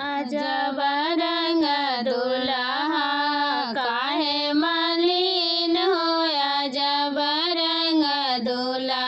अजब रंग दुल्हा काहे मलिन हो। अजब रंग दुल्हा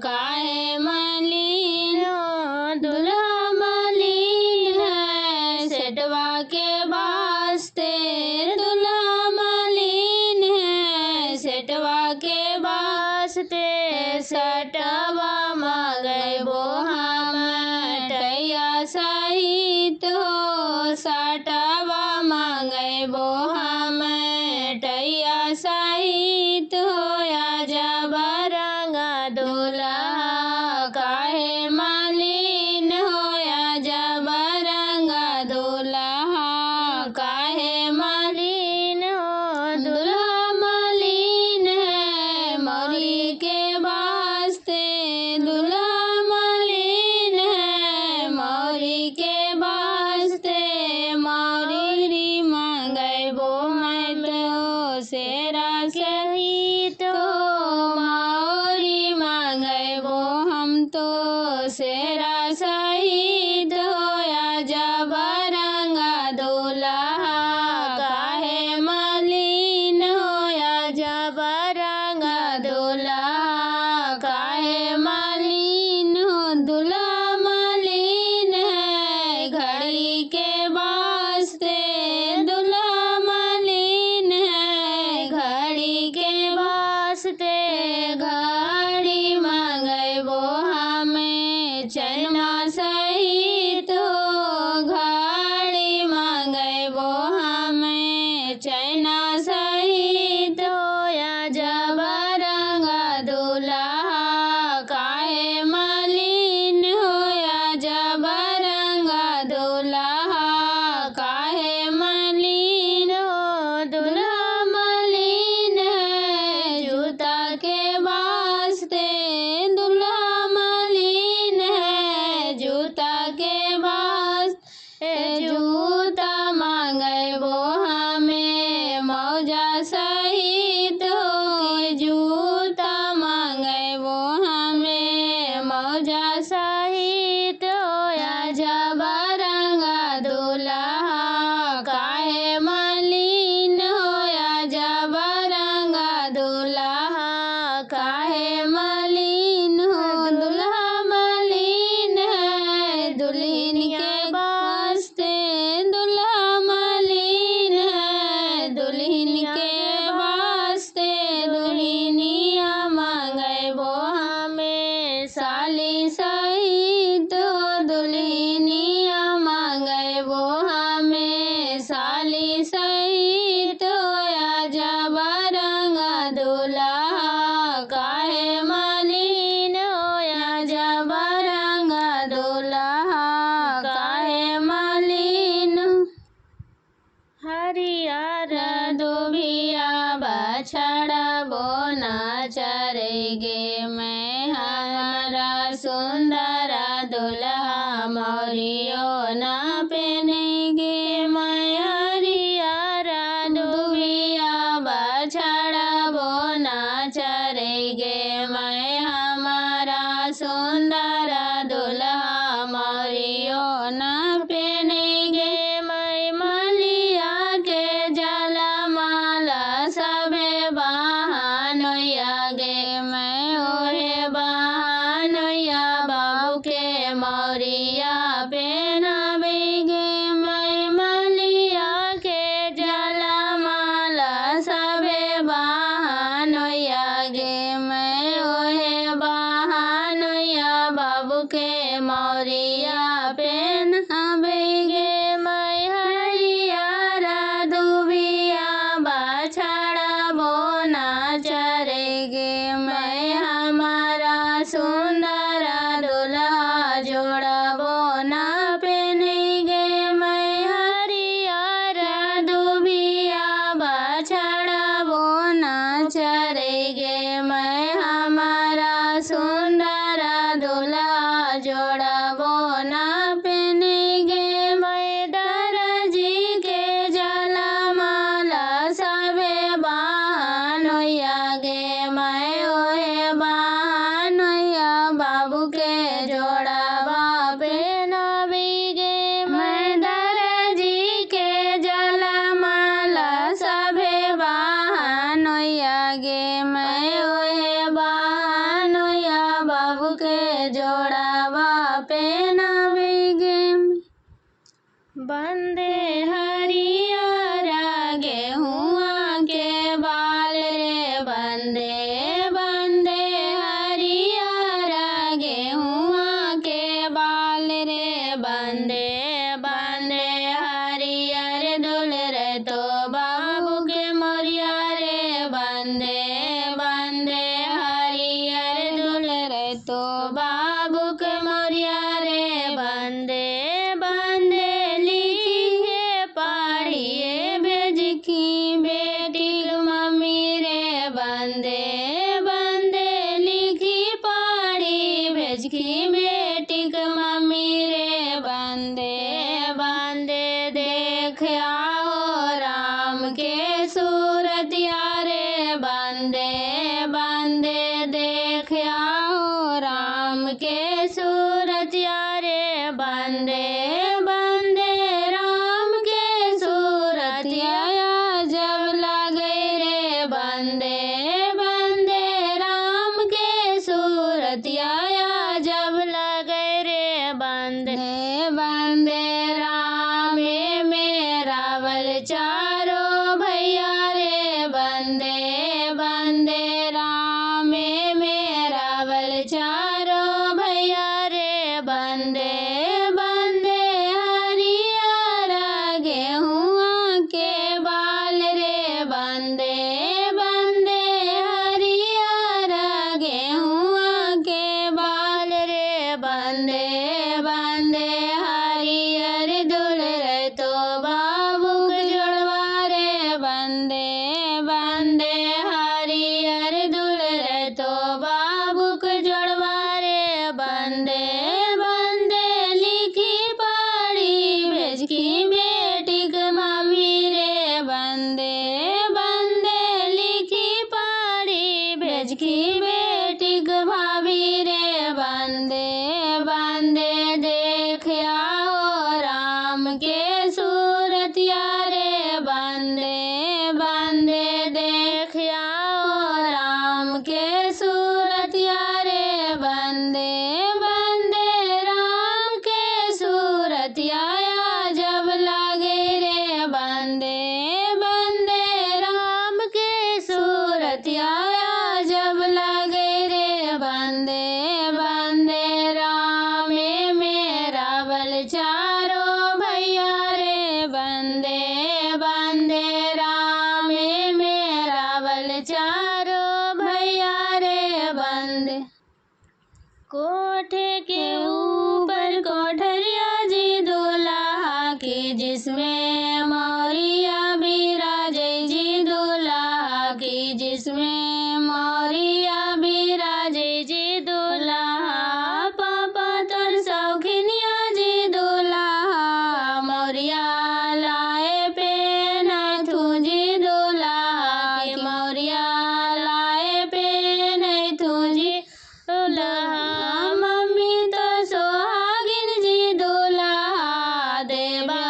काहे मलिन हो। दुल्हा मलिन है सेठवा के वास्ते। दुल्हा मलिन है सेठवा के वास्ते। सटवा मंगैबो हम टैया सहित हो। सटवा मंगैबो हम टैया सहित हो। अजब रंग दुल्हा काहे मलिन हो। अजब रंग दुल्हा काहे मलिन हो। दुल्हा मलिन है मौरी के वास्ते। दुल्हा मलिन है मौरी के वास्ते। मौरी मंगैबो मैं तो सेरा सहित हो। मौरी मंगैबो हम तो सेरा सहित हो। अजब रंग दुल्हा काहे मलिन हो। अजब रंग दुल्हा काहे मलिन हो। दुल्हा मलिन है घड़ी के वास्ते। दुल्हा मलिन है घड़ी के वास्ते। घड़ी मंगैबो हमें चैना सहित हो। घड़ी मंगैबो हमें चैना सहित हो। अजब रंग दुल्हा काहे मलिन हो। अजब रंग दुल्हा काहे मलिन हो। दुल्हा मलिन है जूता के वास्ते। दुल्हा मलिन है जूता के वास्ते। जूता मंगैबो हमें मौजा सहित हो। जूता मंगैबो हमें मौजा सहित हो। अजब रंग दुल्हा काहे मलिन हो। अजब रंग दुल्हा काहे मलिन हो। दुल्हा मलिन है दुल्हन के वास्ते। दुल्हा मलिन है दुल्हन के वास्ते। दुल्हनिया मंगैबो हमें साली सहित हो। दुल्हनिया मंगैबो हमें साली सहित हो। अजब रंग दुल्हा काहे मलिन हो। अजब रंग दुल्हा काहे मलिन हो। हरियर दुभिया बछड़ा बोना चरेगे मैं। हमारा सुंदर दुल्हा मौरियो न पहनेगे मैं। हरियर दुभिया बछड़ा बोना चरेगे मैं। हमारा सुंदर दुल्हा मौरियो न पहनेगे मैं। मलिया के जलमाला सबे बहानोया गे मैं। ओहे बहानोया बाबू के मौरिया पहनावेगे मैं। मलिया के जलमाला सबे बहानोया गे मैं। ओहे बहानोया बाबू के मौरिया पहना बंदे हरियारा गेहुआ के बाल रे बंदे बंदे हरियारा गेहुआ के बाल रे बंदे बंदे हरियर दुल रे तो बाबू के मोरिया रे बंदे बंदे हरियर दुल रे तो बाबू के मोरिया रे बंदे बंदे लिखिए पढ़िए भेजकी बेटी मम्मी रे बंदे बंदे लिखी पढ़ी भेजकी बेटी मम्मी रे बंदे बंदे देख आओ राम के सूरतिया रे बंदे बंदे देख आओ राम के सूरतिया रे बंदे बंदे राम के सूरतिया जब लगे रे बंदे बंदे राम के सूरतिया जब लगे रे बंदे बंदे राम में रावल चारों भैया रे बंदे बंदे राम में रावल चारों भैया रे बंदे बंदे हरियारा गेहुआ के बाल रे बंदे बंदे हरियारा गेहुआ के बाल रे बंदे बंदे हरियर दुल रे तो बाबू के जोड़वा रे बंदे बंदे हरियर दुल रे तो बाबू के जोड़वा रे बंदे बंदे लिखी पढ़ी भेजकी बेटी मम्मी रे बंदे बंदे लिखी पढ़ी भेजकी बेटी भाभी रे बंदे बंदे देख आओ राम के सूरतिया रे बंदे बंदे देख आओ राम के सूरतिया रे बंदे बंदे राम के सूरतिया जब लगे रे बंदे बंदे राम के सूरतिया जब लगे रे बंदे बंदे राम में रावल चारों भैया रे बंदे बंदे राम में रावल चारों भैया रे बंदे कोठे के ऊपर कोठरिया जी दूल्हा की जिसमें मौरिया बिराजे जी दूल्हा की जिसमें मौरिया बिराजे जी दूल्हा पापा तोर शौखिनिया जी दूल्हा मौरिया लाए पे नथु जी दूल्हा के मौरिया लाए पे नथु जी दूल्हा मम्मी तो सोहागिन जी दूल्हा देवा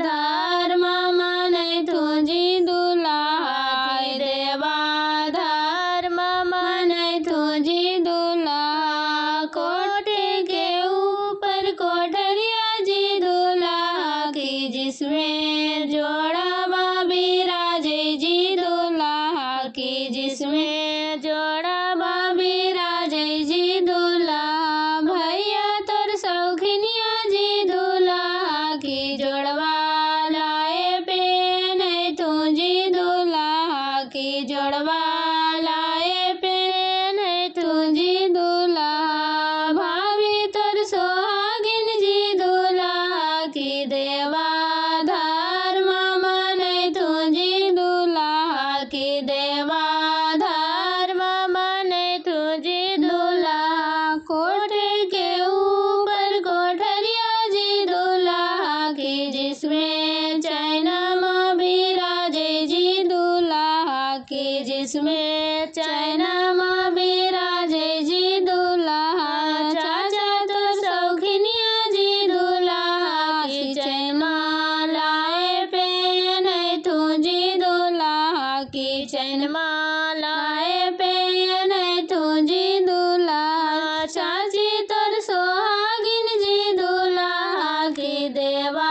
धर्म माने तुझी दूल्हा देवा धर्म माने तुझी दूल्हा कोठे के ऊपर कोठरिया जी दूल्हा की जिसमें जोड़ा बाबी राजे जी दूल्हा की जिसमें जोड़ा बाबी राजे जी दूल्हा भैया तोर शौखिनिया जी दूल्हा की जोड़वा लाए पे नहीं तुझी दूल्हा की जोड़वा लाए पे नहीं तुझी दूल्हा भाभी तोर सोहागिन जी दूल्हा की देवा धर्म माने तुझी दूल्हा की देवा धर्म माने तुझी दूल्हा कोठे के ऊपर कोठरिया जी दूल्हा की जिसमें चैनमा बिराजे जी दूल्हा की जिसमें चैनमा बिराजे जी दूल्हा चाचा तो शौखिनिया जी दूल्हा की चैनमा लाए पे नहीं तुझी दूल्हा की चैनमा लाए पे नहीं तुझी दूल्हा चाची तोर सोहागिन जी दूल्हा की देवा